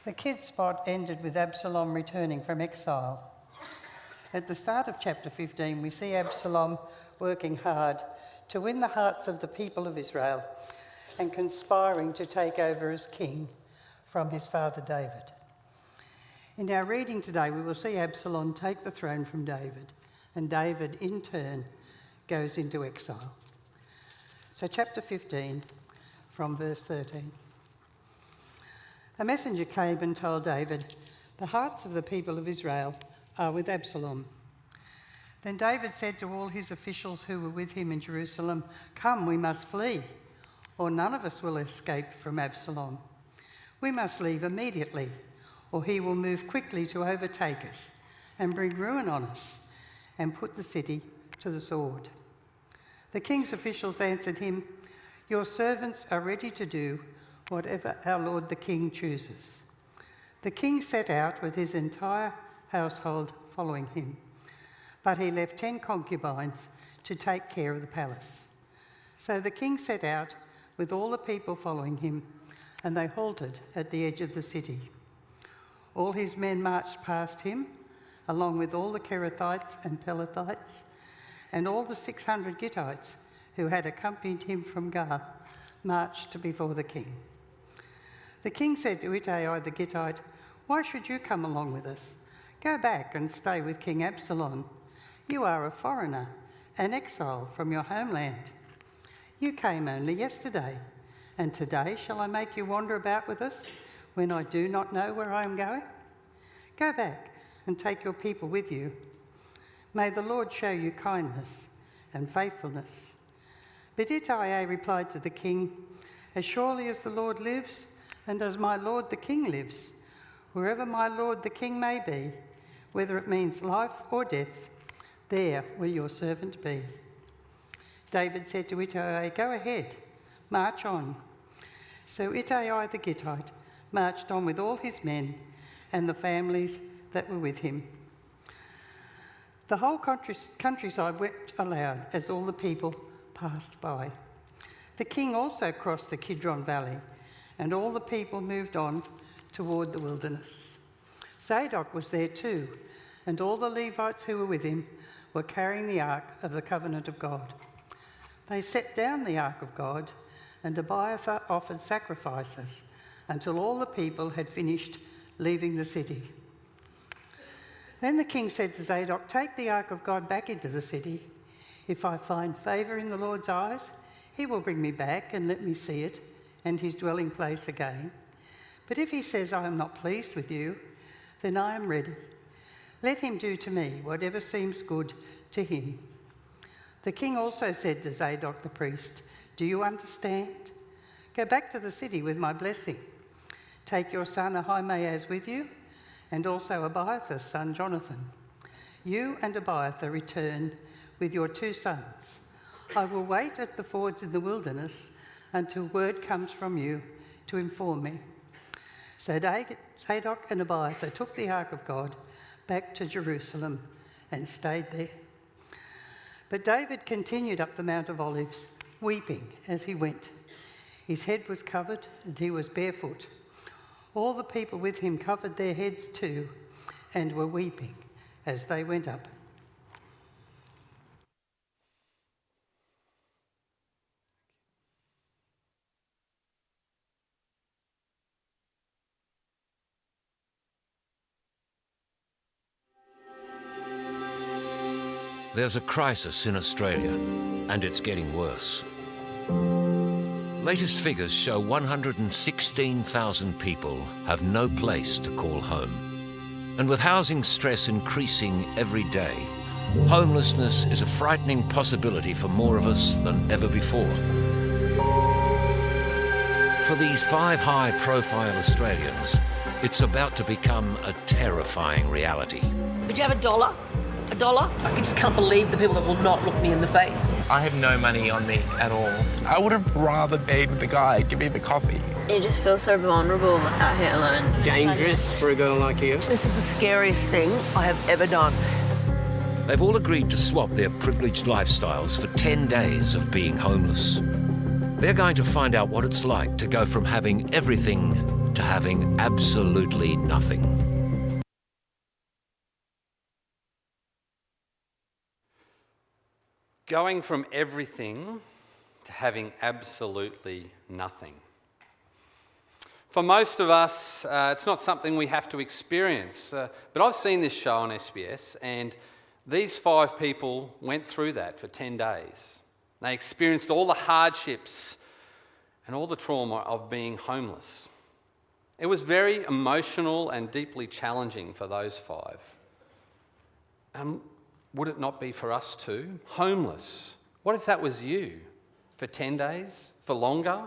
The kids' spot ended with Absalom returning from exile. At the start of chapter 15, we see Absalom working hard to win the hearts of the people of Israel and conspiring to take over as king from his father David. In our reading today, we will see Absalom take the throne from David, and David, in turn, goes into exile. So chapter 15, from verse 13. A messenger came and told David, "The hearts of the people of Israel are with Absalom." Then David said to all his officials who were with him in Jerusalem, "Come, we must flee, or none of us will escape from Absalom. We must leave immediately, or he will move quickly to overtake us and bring ruin on us and put the city to the sword." The king's officials answered him, "Your servants are ready to do whatever our lord the king chooses." The king set out with his entire household following him, but he left 10 concubines to take care of the palace. So the king set out with all the people following him, and they halted at the edge of the city. All his men marched past him, along with all the Kerethites and Pelethites, and all the 600 Gittites who had accompanied him from Gath marched before the king. The king said to Ittai the Gittite, "Why should you come along with us? Go back and stay with King Absalom. You are a foreigner, an exile from your homeland. You came only yesterday, and today shall I make you wander about with us when I do not know where I am going? Go back and take your people with you. May the Lord show you kindness and faithfulness." But Ittai replied to the king, "As surely as the Lord lives, and as my lord the king lives, wherever my lord the king may be, whether it means life or death, there will your servant be." David said to Ittai, "Go ahead, march on." So Ittai the Gittite marched on with all his men and the families that were with him. The whole countryside wept aloud as all the people passed by. The king also crossed the Kidron Valley, and all the people moved on toward the wilderness. Zadok was there too, and all the Levites who were with him were carrying the ark of the covenant of God. They set down the ark of God, and Abiathar offered sacrifices until all the people had finished leaving the city. Then the king said to Zadok, "Take the ark of God back into the city. If I find favour in the Lord's eyes, he will bring me back and let me see it and his dwelling place again. But if he says, 'I am not pleased with you,' then I am ready. Let him do to me whatever seems good to him." The king also said to Zadok the priest, "Do you understand? Go back to the city with my blessing. Take your son Ahimaaz with you, and also Abiathar's son Jonathan. You and Abiathar return with your 2 sons. I will wait at the fords in the wilderness until word comes from you to inform me." So Zadok and Abiathar took the ark of God back to Jerusalem and stayed there. But David continued up the Mount of Olives, weeping as he went. His head was covered and he was barefoot. All the people with him covered their heads too and were weeping as they went up. There's a crisis in Australia, and it's getting worse. Latest figures show 116,000 people have no place to call home. And with housing stress increasing every day, homelessness is a frightening possibility for more of us than ever before. For these 5 high-profile Australians, it's about to become a terrifying reality. Would you have $1? $1? I just can't believe the people that will not look me in the face. I have no money on me at all. I would have rather begged the guy, give me the coffee. You just feel so vulnerable out here alone. Dangerous for a girl like you. This is the scariest thing I have ever done. They've all agreed to swap their privileged lifestyles for 10 days of being homeless. They're going to find out what it's like to go from having everything to having absolutely nothing. Going from everything to having absolutely nothing. For most of us, it's not something we have to experience. But I've seen this show on SBS, and these 5 people went through that for 10 days. They experienced all the hardships and all the trauma of being homeless. It was very emotional and deeply challenging for those 5. Would it not be for us too? Homeless. What if that was you for 10 days, for longer?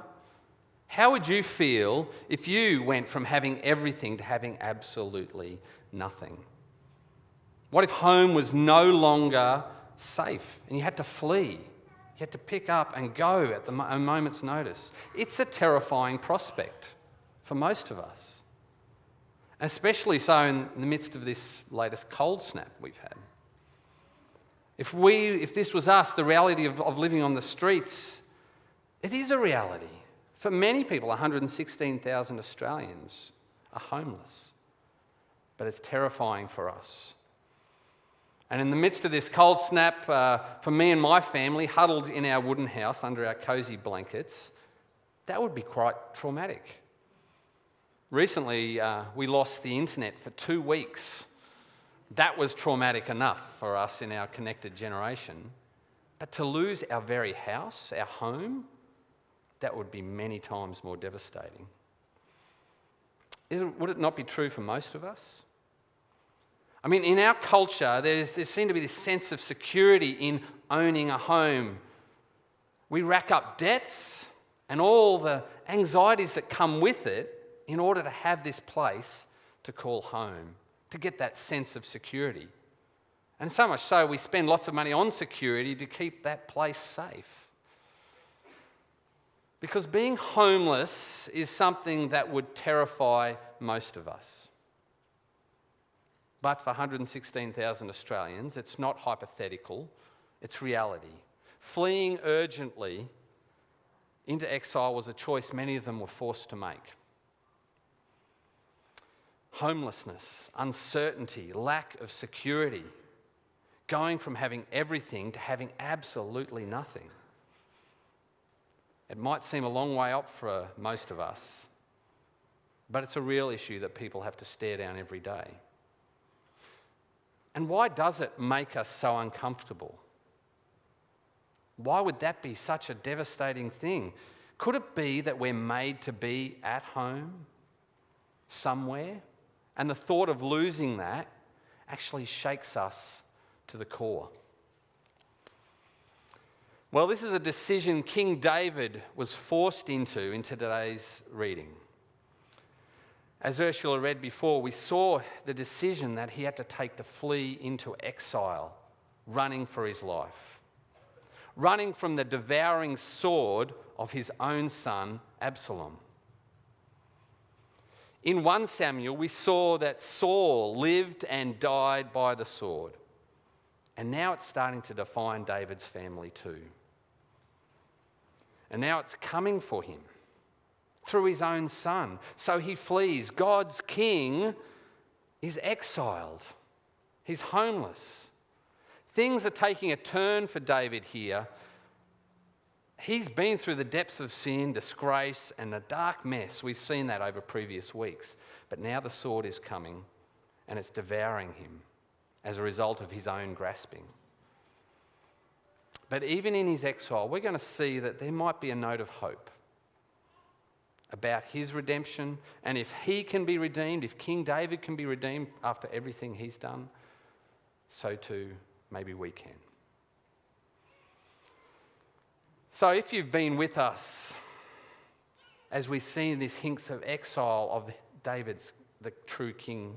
How would you feel if you went from having everything to having absolutely nothing? What if home was no longer safe and you had to flee? You had to pick up and go at a moment's notice. It's a terrifying prospect for most of us, especially so in the midst of this latest cold snap we've had. If this was us, the reality of living on the streets, it is a reality. For many people, 116,000 Australians are homeless. But it's terrifying for us. And in the midst of this cold snap, for me and my family, huddled in our wooden house under our cosy blankets, that would be quite traumatic. Recently, we lost the internet for 2 weeks. That was traumatic enough for us in our connected generation. But to lose our very house, our home, that would be many times more devastating. Would it not be true for most of us? I mean, in our culture, there seems to be this sense of security in owning a home. We rack up debts and all the anxieties that come with it in order to have this place to call home, to get that sense of security. And so much so, we spend lots of money on security to keep that place safe. Because being homeless is something that would terrify most of us. But for 116,000 Australians, it's not hypothetical, it's reality. Fleeing urgently into exile was a choice many of them were forced to make. Homelessness, uncertainty, lack of security, going from having everything to having absolutely nothing. It might seem a long way up for most of us, but it's a real issue that people have to stare down every day. And why does it make us so uncomfortable? Why would that be such a devastating thing? Could it be that we're made to be at home somewhere? And the thought of losing that actually shakes us to the core. Well, this is a decision King David was forced into in today's reading. As Ursula read before, we saw the decision that he had to take to flee into exile, running for his life, running from the devouring sword of his own son, Absalom. In 1 Samuel, we saw that Saul lived and died by the sword. And now it's starting to define David's family too. And now it's coming for him through his own son. So he flees. God's king is exiled. He's homeless. Things are taking a turn for David here. He's been through the depths of sin, disgrace, and a dark mess. We've seen that over previous weeks. But now the sword is coming and it's devouring him as a result of his own grasping. But even in his exile, we're going to see that there might be a note of hope about his redemption. And if he can be redeemed, if King David can be redeemed after everything he's done, so too maybe we can. So if you've been with us as we've seen this hints of exile of David's, the true king,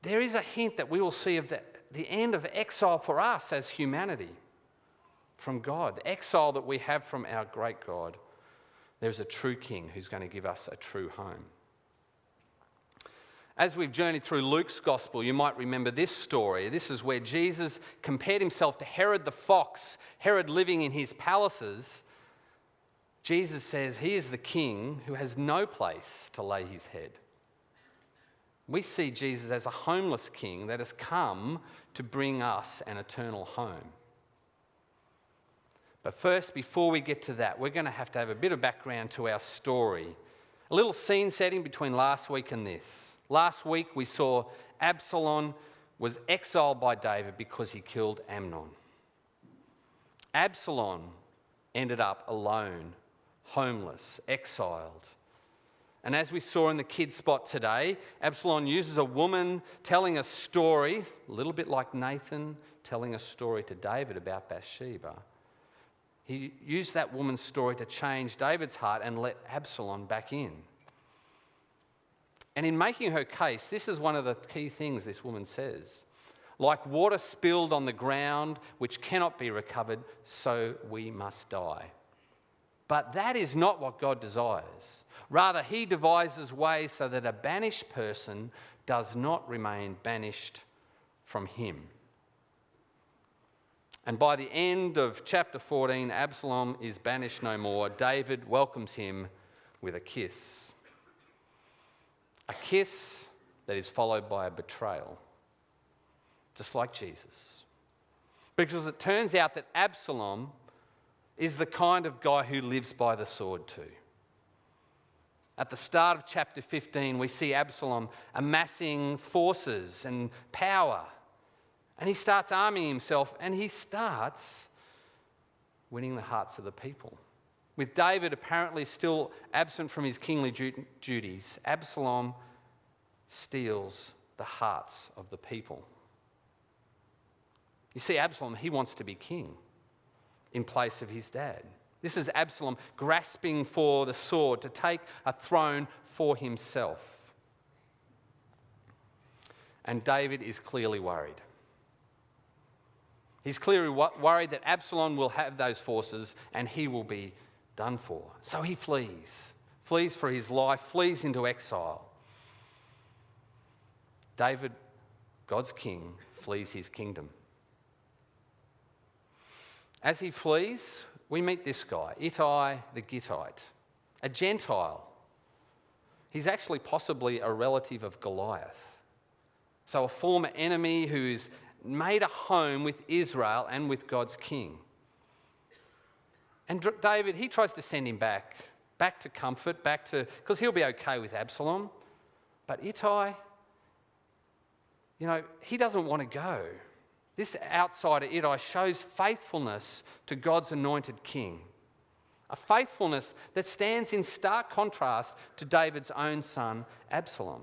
there is a hint that we will see of the end of exile for us as humanity from God, the exile that we have from our great God. There's a true king who's going to give us a true home. As we've journeyed through Luke's gospel, you might remember this story. This is where Jesus compared himself to Herod the fox, Herod living in his palaces, Jesus says he is the king who has no place to lay his head. We see Jesus as a homeless king that has come to bring us an eternal home. But first, before we get to that, we're going to have a bit of background to our story. A little scene setting between last week and this. Last week we saw Absalom was exiled by David because he killed Amnon. Absalom ended up alone, homeless, exiled. And as we saw in the kids' spot today, Absalom uses a woman telling a story, a little bit like Nathan telling a story to David about Bathsheba. He used that woman's story to change David's heart and let Absalom back in. And in making her case, this is one of the key things this woman says. Like water spilled on the ground, which cannot be recovered, so we must die. But that is not what God desires. Rather, he devises ways so that a banished person does not remain banished from him. And by the end of chapter 14, Absalom is banished no more. David welcomes him with a kiss. A kiss that is followed by a betrayal, just like Jesus. Because it turns out that Absalom is the kind of guy who lives by the sword too. At the start of chapter 15, we see Absalom amassing forces and power. And he starts arming himself, and he starts winning the hearts of the people. With David apparently still absent from his kingly duties, Absalom steals the hearts of the people. You see, Absalom, he wants to be king in place of his dad. This is Absalom grasping for the sword to take a throne for himself. And David is clearly worried. He's clearly worried that Absalom will have those forces and he will be done for. So he flees for his life, flees into exile. David, God's king, flees his kingdom. As he flees, we meet this guy, Ittai the Gittite, a Gentile. He's actually possibly a relative of Goliath. So a former enemy who's made a home with Israel and with God's king. And David, he tries to send him back to comfort, because he'll be okay with Absalom. But Ittai, he doesn't want to go. This outsider, Ittai, shows faithfulness to God's anointed king. A faithfulness that stands in stark contrast to David's own son, Absalom.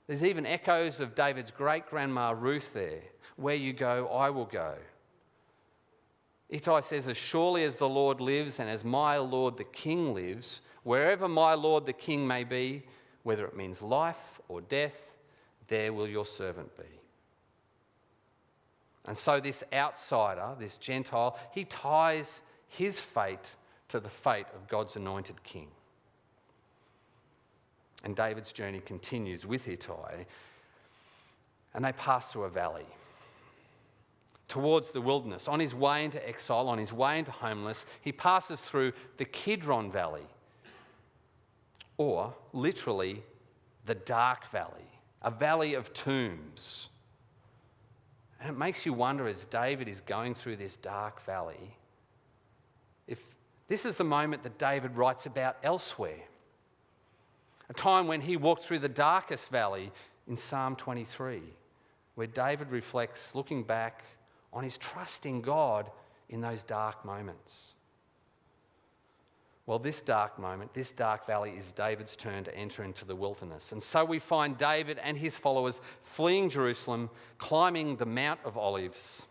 There's even echoes of David's great-grandma Ruth there. Where you go, I will go. Ittai says, as surely as the Lord lives and as my Lord the King lives, wherever my Lord the King may be, whether it means life or death, there will your servant be. And so this outsider, this Gentile, he ties his fate to the fate of God's anointed king. And David's journey continues with Ittai, and they pass through a valley towards the wilderness. On his way into exile, on his way into homeless, he passes through the Kidron Valley, or literally the dark valley, a valley of tombs. And it makes you wonder, as David is going through this dark valley, if this is the moment that David writes about elsewhere. A time when he walked through the darkest valley in Psalm 23, where David reflects, looking back on his trust in God in those dark moments. Well, this dark moment, this dark valley, is David's turn to enter into the wilderness. And so we find David and his followers fleeing Jerusalem, climbing the Mount of Olives,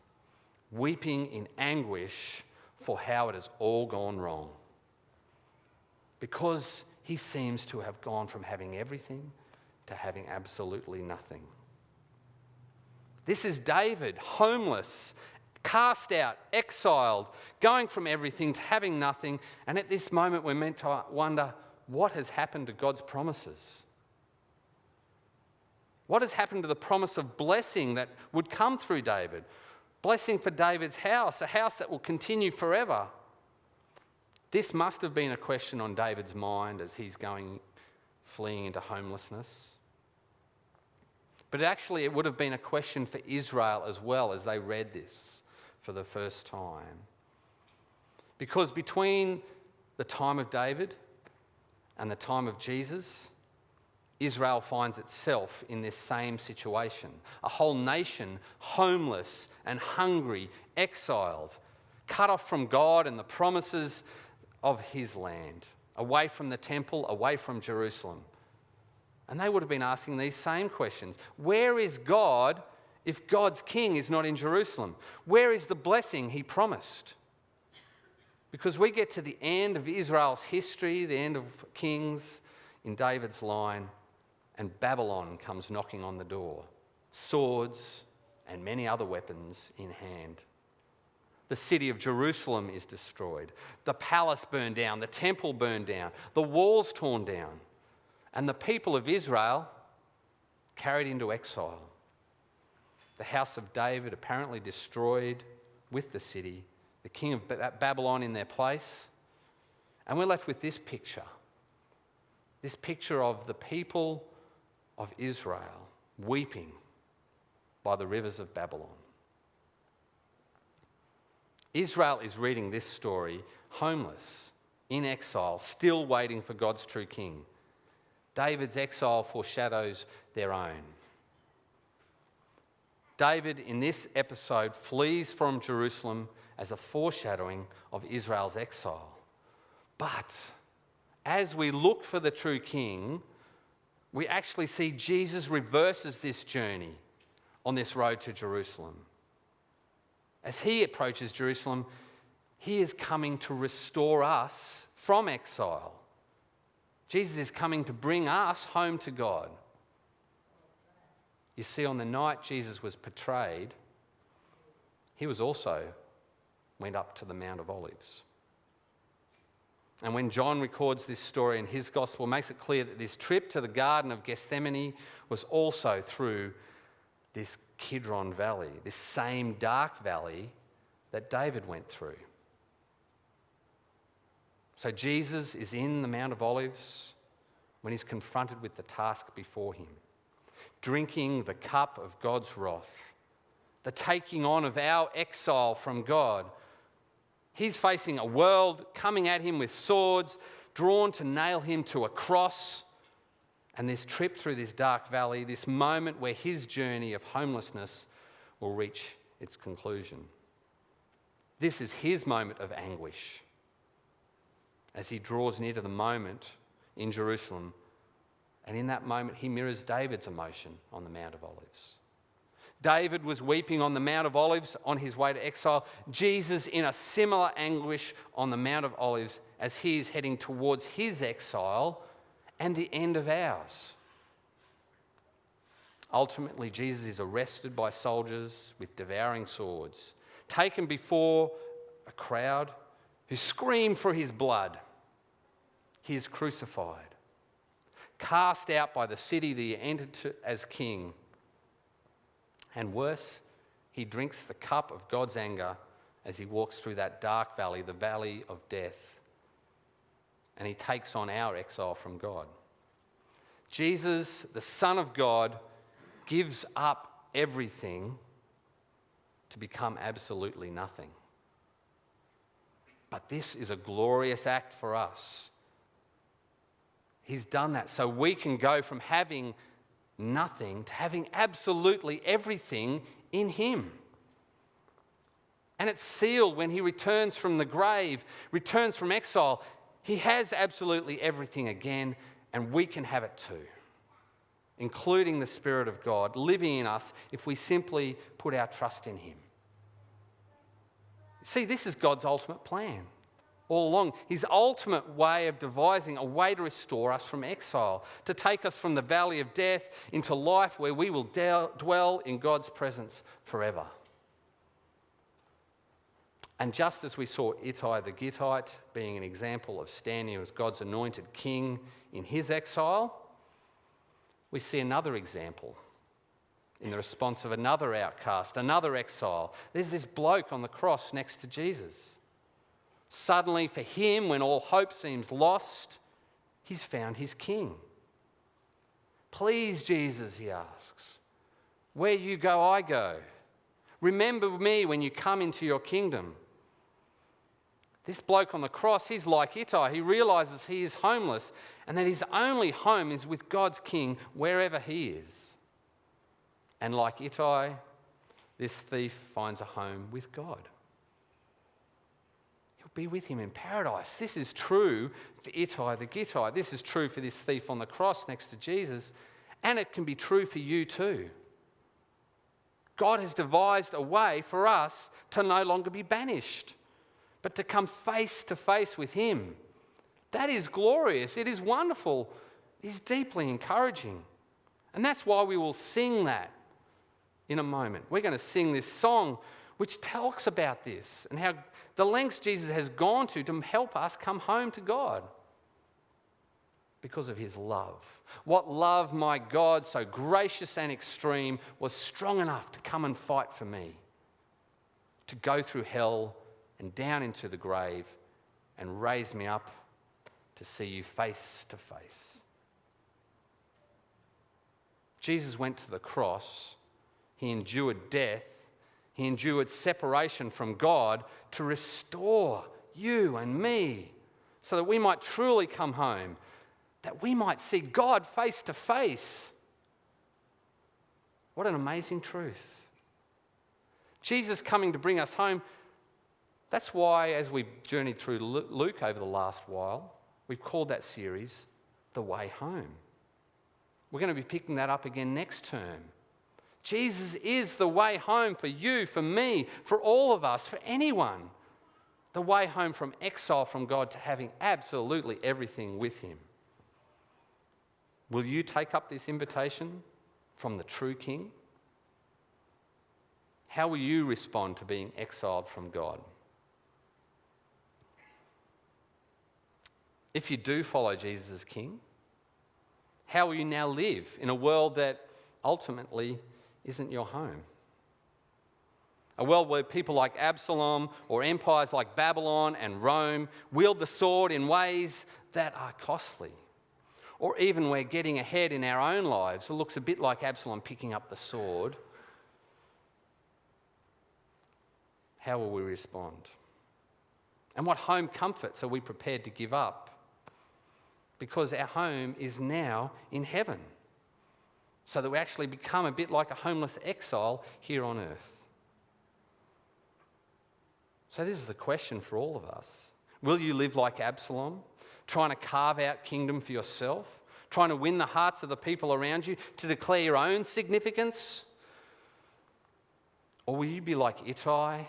weeping in anguish for how it has all gone wrong. Because he seems to have gone from having everything to having absolutely nothing. This is David, homeless, cast out, exiled, going from everything to having nothing. And at this moment, we're meant to wonder, what has happened to God's promises? What has happened to the promise of blessing that would come through David? Blessing for David's house, a house that will continue forever. This must have been a question on David's mind as he's fleeing into homelessness. But actually, it would have been a question for Israel as well as they read this for the first time. Because between the time of David and the time of Jesus, Israel finds itself in this same situation. A whole nation homeless and hungry, exiled, cut off from God and the promises of his land, away from the temple, away from Jerusalem. And they would have been asking these same questions. Where is God if God's king is not in Jerusalem? Where is the blessing he promised? Because we get to the end of Israel's history, the end of Kings in David's line, and Babylon comes knocking on the door, swords and many other weapons in hand. The city of Jerusalem is destroyed. The palace burned down, the temple burned down, the walls torn down, and the people of Israel carried into exile. The house of David apparently destroyed with the city, the king of Babylon in their place. And we're left with this picture of the people of Israel weeping by the rivers of Babylon. Israel is reading this story homeless, in exile, still waiting for God's true king. David's exile foreshadows their own. David, in this episode, flees from Jerusalem as a foreshadowing of Israel's exile. But as we look for the true king, we actually see Jesus reverses this journey on this road to Jerusalem. As he approaches Jerusalem, he is coming to restore us from exile. Jesus is coming to bring us home to God. You see, on the night Jesus was betrayed, he also went up to the Mount of Olives. And when John records this story in his gospel, makes it clear that this trip to the Garden of Gethsemane was also through this Kidron Valley, this same dark valley that David went through. So Jesus is in the Mount of Olives when he's confronted with the task before him, drinking the cup of God's wrath, the taking on of our exile from God. He's facing a world coming at him with swords, drawn to nail him to a cross. And this trip through this dark valley, this moment where his journey of homelessness will reach its conclusion. This is his moment of anguish as he draws near to the moment in Jerusalem. And in that moment, he mirrors David's emotion on the Mount of Olives. David was weeping on the Mount of Olives on his way to exile. Jesus in a similar anguish on the Mount of Olives as he is heading towards his exile and the end of ours. Ultimately, Jesus is arrested by soldiers with devouring swords, taken before a crowd who scream for his blood. He is crucified, cast out by the city that he entered as king. And worse, he drinks the cup of God's anger as he walks through that dark valley, the valley of death. And he takes on our exile from God. Jesus, the Son of God, gives up everything to become absolutely nothing. But this is a glorious act for us. He's done that so we can go from having nothing to having absolutely everything in him. And it's sealed when he returns from the grave, returns from exile. He has absolutely everything again, and we can have it too, including the Spirit of God living in us if we simply put our trust in him. See, this is God's ultimate plan all along. His ultimate way of devising a way to restore us from exile, to take us from the valley of death into life where we will dwell in God's presence forever. And just as we saw Ittai the Gittite being an example of standing as God's anointed king in his exile, we see another example in the response of another outcast, another exile. There's this bloke on the cross next to Jesus, Suddenly, for him, when all hope seems lost, he's found his king. Please, Jesus, he asks, where you go, I go. Remember me when you come into your kingdom. This bloke on the cross, he's like Ittai. He realises he is homeless and that his only home is with God's king wherever he is. And like Ittai, this thief finds a home with God. He'll be with him in paradise. This is true for Ittai the Gittite. This is true for this thief on the cross next to Jesus. And it can be true for you too. God has devised a way for us to no longer be banished, but to come face to face with him. That is glorious. It is wonderful. It is deeply encouraging. And that's why we will sing that in a moment. We're going to sing this song which talks about this and how the lengths Jesus has gone to help us come home to God because of his love. What love, my God, so gracious and extreme, was strong enough to come and fight for me, to go through hell and down into the grave and raise me up to see you face to face. Jesus went to the cross. He endured death. He endured separation from God to restore you and me so that we might truly come home, that we might see God face to face. What an amazing truth. Jesus coming to bring us home. That's why, as we journeyed through Luke over the last while, we've called that series The Way Home. We're going to be picking that up again next term. Jesus is the way home for you, for me, for all of us, for anyone. The way home from exile from God to having absolutely everything with him. Will you take up this invitation from the true King? How will you respond to being exiled from God? If you do follow Jesus as King, how will you now live in a world that ultimately isn't your home? A world where people like Absalom or empires like Babylon and Rome wield the sword in ways that are costly. Or even where getting ahead in our own lives looks a bit like Absalom picking up the sword. How will we respond? And what home comforts are we prepared to give up? Because our home is now in heaven. So that we actually become a bit like a homeless exile here on earth. So this is the question for all of us. Will you live like Absalom, trying to carve out kingdom for yourself, trying to win the hearts of the people around you, to declare your own significance? Or will you be like Ittai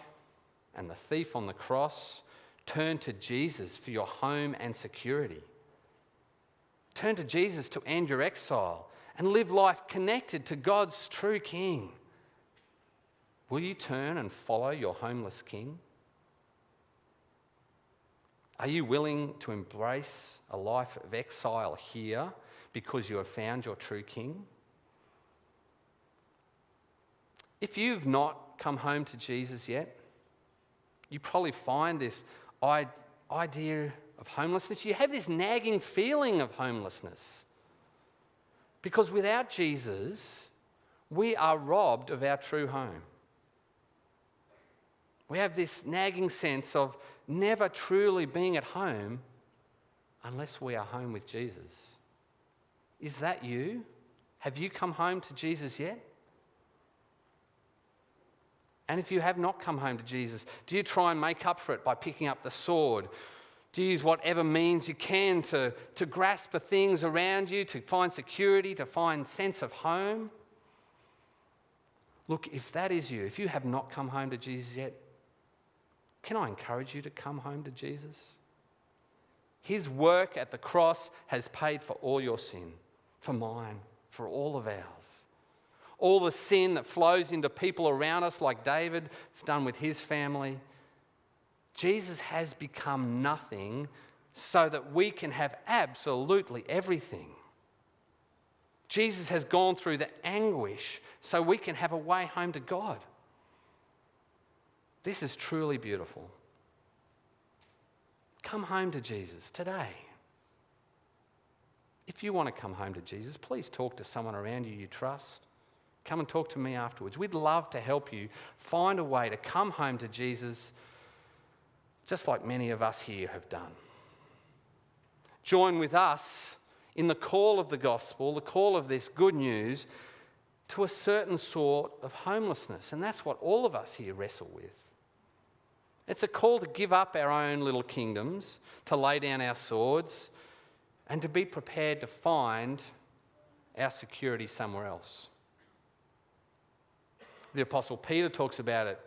and the thief on the cross, turn to Jesus for your home and security? Turn to Jesus to end your exile and live life connected to God's true King. Will you turn and follow your homeless King? Are you willing to embrace a life of exile here because you have found your true King? If you've not come home to Jesus yet, you probably find this idea of homelessness. You have this nagging feeling of homelessness. Because without Jesus, we are robbed of our true home. We have this nagging sense of never truly being at home unless we are home with Jesus. Is that you? Have you come home to Jesus yet? And if you have not come home to Jesus, do you try and make up for it by picking up the sword? Do you use whatever means you can to grasp the things around you, to find security, to find sense of home? Look, if that is you, if you have not come home to Jesus yet, can I encourage you to come home to Jesus? His work at the cross has paid for all your sin, for mine, for all of ours. All the sin that flows into people around us, like David has done with his family. Jesus has become nothing so that we can have absolutely everything. Jesus has gone through the anguish so we can have a way home to God. This is truly beautiful. Come home to Jesus today. If you want to come home to Jesus, please talk to someone around you trust. Come and talk to me afterwards. We'd love to help you find a way to come home to Jesus, just like many of us here have done. Join with us in the call of the gospel, the call of this good news to a certain sort of homelessness. And that's what all of us here wrestle with. It's a call to give up our own little kingdoms, to lay down our swords, and to be prepared to find our security somewhere else. The Apostle Peter talks about it,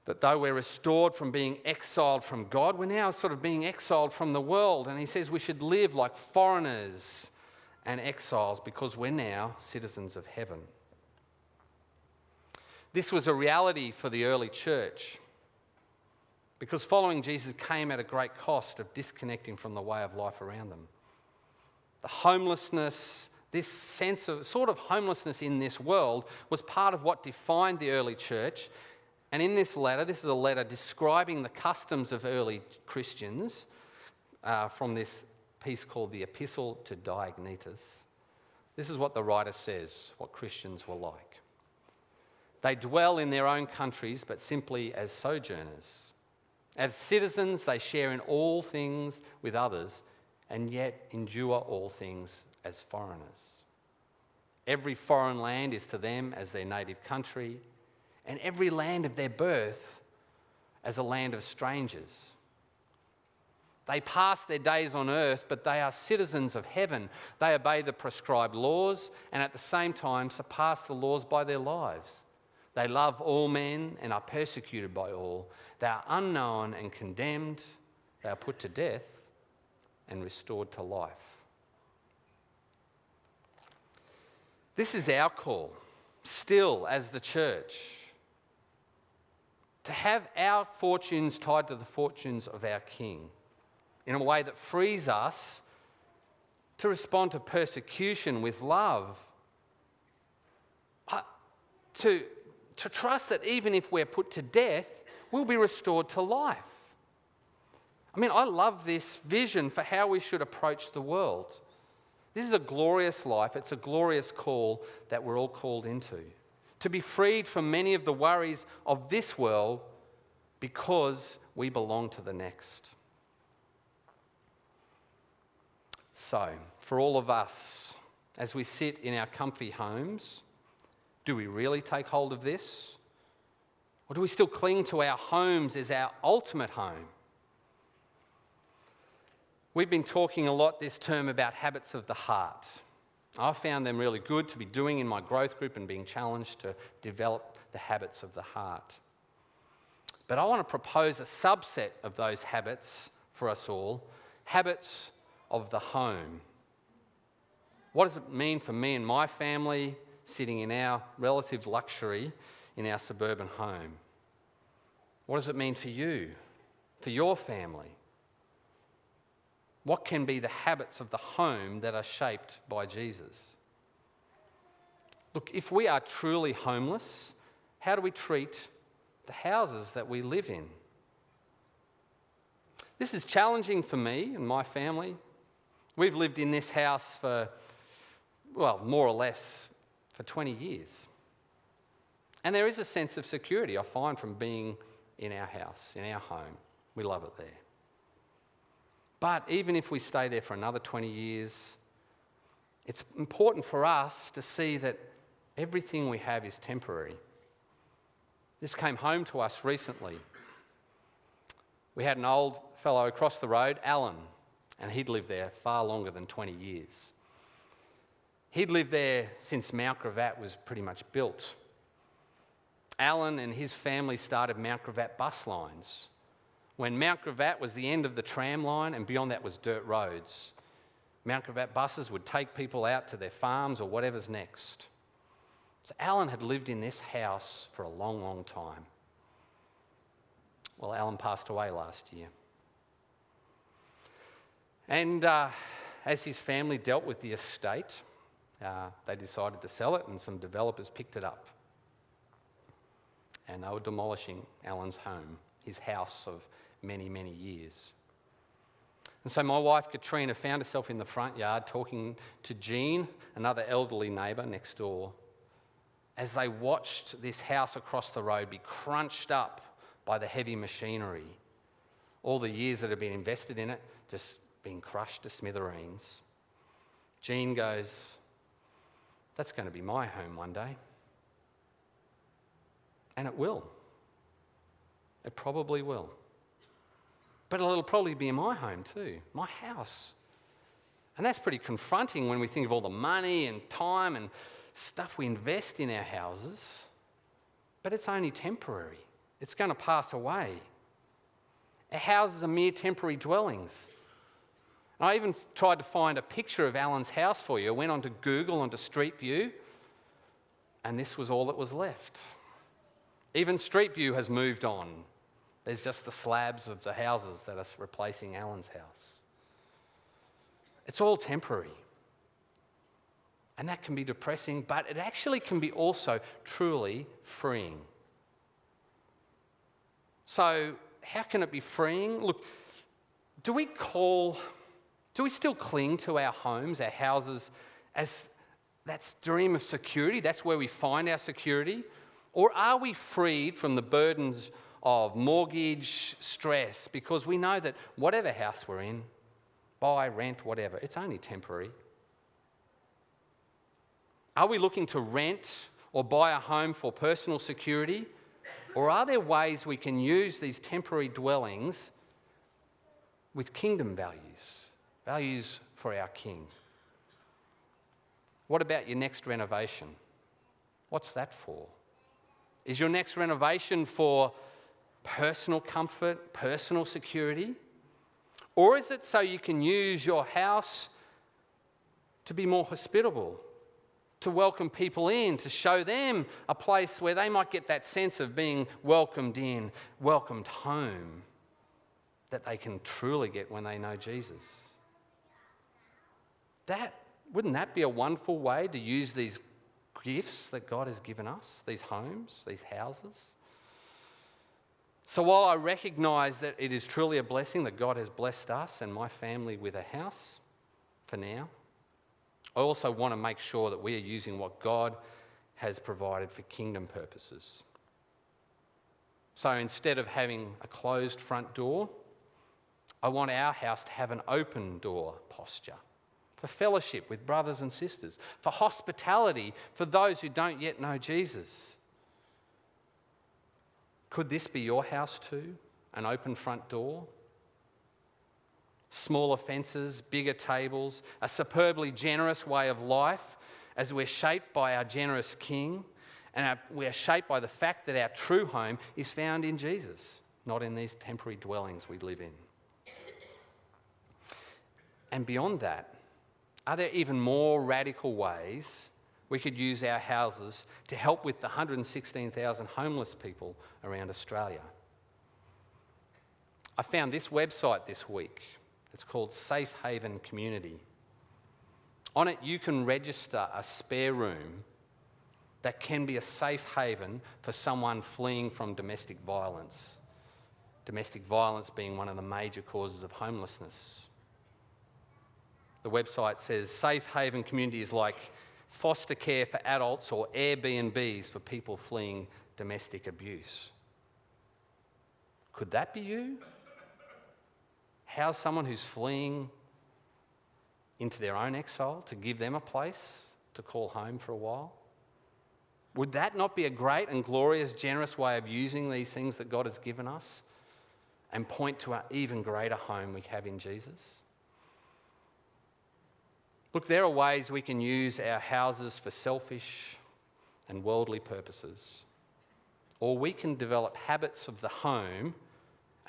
that though we're restored from being exiled from God, we're now sort of being exiled from the world. And he says we should live like foreigners and exiles because we're now citizens of heaven. This was a reality for the early church because following Jesus came at a great cost of disconnecting from the way of life around them. The homelessness, this sense of sort of homelessness in this world was part of what defined the early church. And in this letter, this is a letter describing the customs of early Christians from this piece called the Epistle to Diognetus. This is what the writer says, what Christians were like. They dwell in their own countries, but simply as sojourners. As citizens, they share in all things with others, and yet endure all things as foreigners. Every foreign land is to them as their native country, and every land of their birth as a land of strangers. They pass their days on earth, but they are citizens of heaven. They obey the prescribed laws, and at the same time surpass the laws by their lives. They love all men and are persecuted by all. They are unknown and condemned. They are put to death and restored to life. This is our call, still as the church, to have our fortunes tied to the fortunes of our King in a way that frees us to respond to persecution with love, to trust that even if we're put to death, we'll be restored to life. I mean, I love this vision for how we should approach the world. This is a glorious life. It's a glorious call that we're all called into. To be freed from many of the worries of this world because we belong to the next. So, for all of us, as we sit in our comfy homes, do we really take hold of this? Or do we still cling to our homes as our ultimate home? We've been talking a lot this term about habits of the heart. I found them really good to be doing in my growth group and being challenged to develop the habits of the heart. But I want to propose a subset of those habits for us all, habits of the home. What does it mean for me and my family sitting in our relative luxury in our suburban home? What does it mean for you, for your family? What can be the habits of the home that are shaped by Jesus? Look, if we are truly homeless, how do we treat the houses that we live in? This is challenging for me and my family. We've lived in this house for, well, more or less for 20 years. And there is a sense of security I find from being in our house, in our home. We love it there. But even if we stay there for another 20 years, it's important for us to see that everything we have is temporary. This came home to us recently. We had an old fellow across the road, Alan, and he'd lived there far longer than 20 years. He'd lived there since Mount Gravatt was pretty much built. Alan and his family started Mount Gravatt bus lines, when Mount Gravatt was the end of the tram line and beyond that was dirt roads. Mount Gravatt buses would take people out to their farms or whatever's next. So Alan had lived in this house for a long, long time. Well, Alan passed away last year. And as his family dealt with the estate, they decided to sell it and some developers picked it up. And they were demolishing Alan's home, his house of many, many years. And so my wife Katrina found herself in the front yard talking to Jean, another elderly neighbour next door, as they watched this house across the road be crunched up by the heavy machinery. All the years that had been invested in it just being crushed to smithereens. Jean goes, "That's going to be my home one day." And it will. It probably will. But it'll probably be my home too, my house. And that's pretty confronting when we think of all the money and time and stuff we invest in our houses. But it's only temporary. It's going to pass away. Our houses are mere temporary dwellings. And I even tried to find a picture of Alan's house for you. I went onto Google, onto Street View, and this was all that was left. Even Street View has moved on. There's just the slabs of the houses that are replacing Alan's house. It's all temporary. And that can be depressing, but it actually can be also truly freeing. So, how can it be freeing? Look, do we still cling to our homes, our houses, as that dream of security? That's where we find our security? Or are we freed from the burdens of mortgage, stress, because we know that whatever house we're in, buy, rent, whatever, it's only temporary? Are we looking to rent or buy a home for personal security? Or are there ways we can use these temporary dwellings with kingdom values, values for our King? What about your next renovation? What's that for? Is your next renovation for personal comfort, personal security? Or is it so you can use your house to be more hospitable, to welcome people in, to show them a place where they might get that sense of being welcomed in, welcomed home, that they can truly get when they know Jesus? Wouldn't that be a wonderful way to use these gifts that God has given us, these homes, these houses? So while I recognise that it is truly a blessing that God has blessed us and my family with a house for now, I also want to make sure that we are using what God has provided for kingdom purposes. So instead of having a closed front door, I want our house to have an open door posture for fellowship with brothers and sisters, for hospitality for those who don't yet know Jesus. Could this be your house too? An open front door? Smaller fences, bigger tables, a superbly generous way of life as we're shaped by our generous King, and we're shaped by the fact that our true home is found in Jesus, not in these temporary dwellings we live in. And beyond that, are there even more radical ways we could use our houses to help with the 116,000 homeless people around Australia? I found this website this week. It's called Safe Haven Community. On it, you can register a spare room that can be a safe haven for someone fleeing from domestic violence. Domestic violence being one of the major causes of homelessness. The website says Safe Haven Community is like foster care for adults or Airbnbs for people fleeing domestic abuse. Could that be you? House someone who's fleeing into their own exile, to give them a place to call home for a while? Would that not be a great and glorious, generous way of using these things that God has given us and point to an even greater home we have in Jesus? Look, there are ways we can use our houses for selfish and worldly purposes, or we can develop habits of the home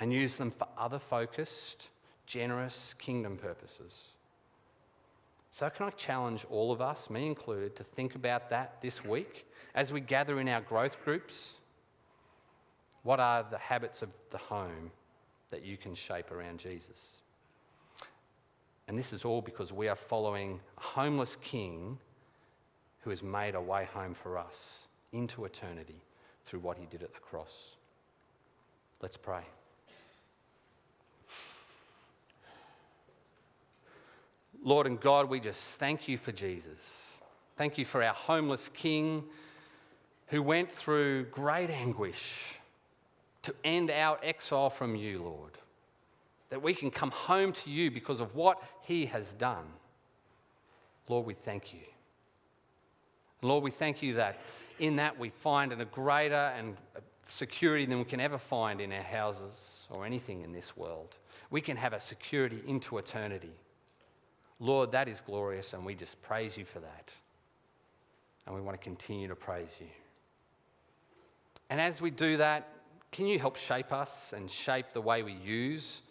and use them for other focused, generous kingdom purposes. So can I challenge all of us, me included, to think about that this week as we gather in our growth groups? What are the habits of the home that you can shape around Jesus? And this is all because we are following a homeless King who has made a way home for us into eternity through what he did at the cross. Let's pray. Lord and God, we just thank you for Jesus. Thank you for our homeless King who went through great anguish to end our exile from you, Lord. That we can come home to you because of what he has done. Lord, we thank you. Lord, we thank you that in that we find a greater and security than we can ever find in our houses or anything in this world. We can have a security into eternity. Lord, that is glorious, and we just praise you for that. And we want to continue to praise you. And as we do that, can you help shape us and shape the way we use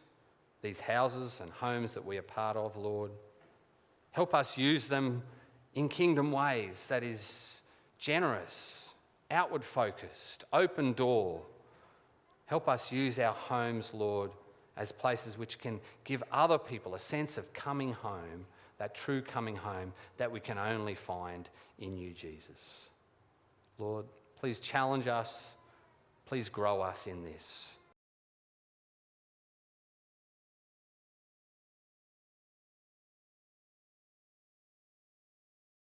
these houses and homes that we are part of, Lord? Help us use them in kingdom ways that is generous, outward focused, open door. Help us use our homes, Lord, as places which can give other people a sense of coming home, that true coming home that we can only find in you, Jesus. Lord, please challenge us. Please grow us in this.